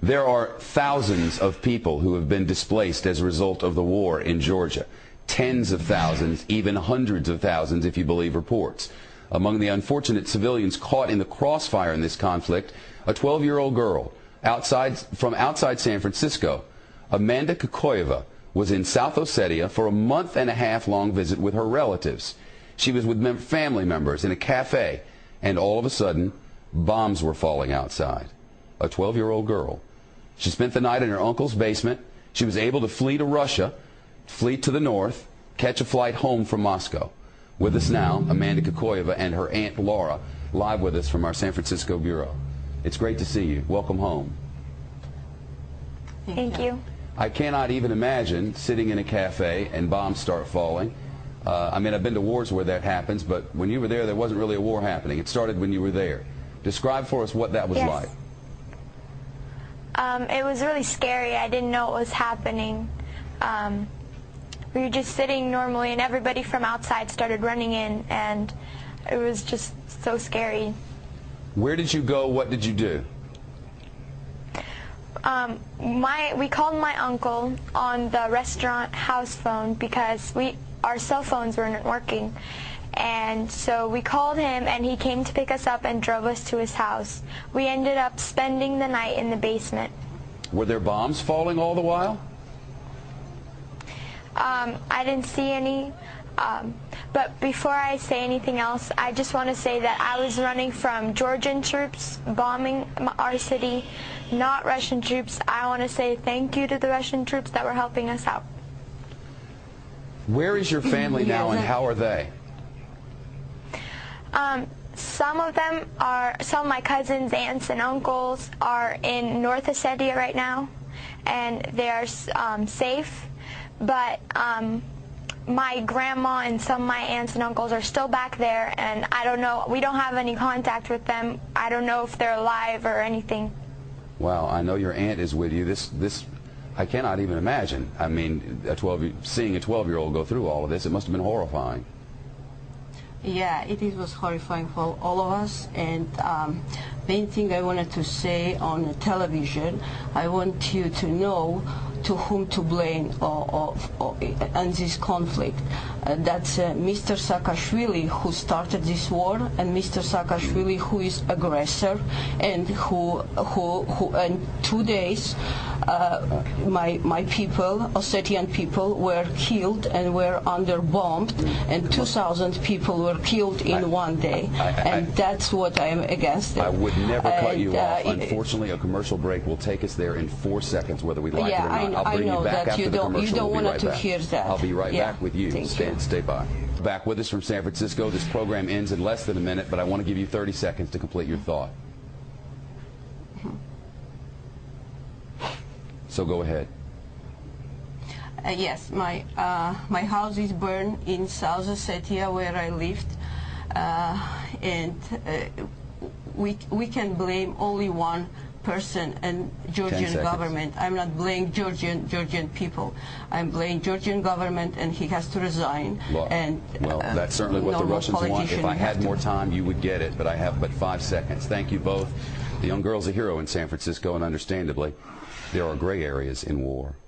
There are thousands of people who have been displaced as a result of the war in Georgia. Tens of thousands, even hundreds of thousands if you believe reports. Among the unfortunate civilians caught in the crossfire in this conflict, a 12-year-old girl from outside San Francisco. Amanda Kokoyeva was in South Ossetia for a month-and-a-half long visit with her relatives. She was with family members in a cafe, and all of a sudden, bombs were falling outside. A 12-year-old girl. She spent the night in her uncle's basement. She was able to flee to Russia, flee to the north, catch a flight home from Moscow. With us now, Amanda Kokoyeva and her aunt Laura, live with us from our San Francisco bureau. It's great to see you. Welcome home. Thank you. I cannot even imagine sitting in a cafe and bombs start falling. I mean, I've been to wars where that happens, but when you were there wasn't really a war happening. It started when you were there. Describe for us what that was like. It was really scary. I didn't know what was happening. We were just sitting normally, and everybody from outside started running in, and it was just so scary. Where did you go? What did you do? We called my uncle on the restaurant house phone because our cell phones weren't working. And so we called him, and he came to pick us up and drove us to his house. We ended up spending the night in the basement. Were there bombs falling all the while? I didn't see any. But before I say anything else, I just want to say that I was running from Georgian troops bombing our city, not Russian troops. I want to say thank you to the Russian troops that were helping us out. Where is your family now, and how are they? Some of my cousins, aunts, and uncles are in North Ossetia right now, and they are safe. But my grandma and some of my aunts and uncles are still back there, and I don't know. We don't have any contact with them. I don't know if they're alive or anything. Wow, I know your aunt is with you. This I cannot even imagine. I mean, seeing a 12-year-old go through all of this, it must have been horrifying. Yeah, it was horrifying for all of us, and main thing I wanted to say on television, I want you to know to whom to blame on this conflict. That's Mr. Saakashvili, who started this war, and Mr. Saakashvili, who is aggressor, and who in 2 days my people, Ossetian people, were killed and were bombed, and 2,000 people were killed in 1 day, and that's what I am against. I would never cut you off. Unfortunately, a commercial break will take us there in 4 seconds, whether we like it or not. I'll bring you back after the commercial. You don't want to hear that. I'll be right back with you. Thank you. Stay by. Back with us from San Francisco. This program ends in less than a minute, but I want to give you 30 seconds to complete your thought. So go ahead. Yes, my house is burned in South Ossetia, where I lived, and we can blame only one person, and Georgian government. I'm not blaming Georgian people. I'm blaming Georgian government, and he has to resign. Well, that's certainly what the Russians want. If I had more time, you would get it, but I have but 5 seconds. Thank you both. The young girl's a hero in San Francisco, and understandably, there are gray areas in war.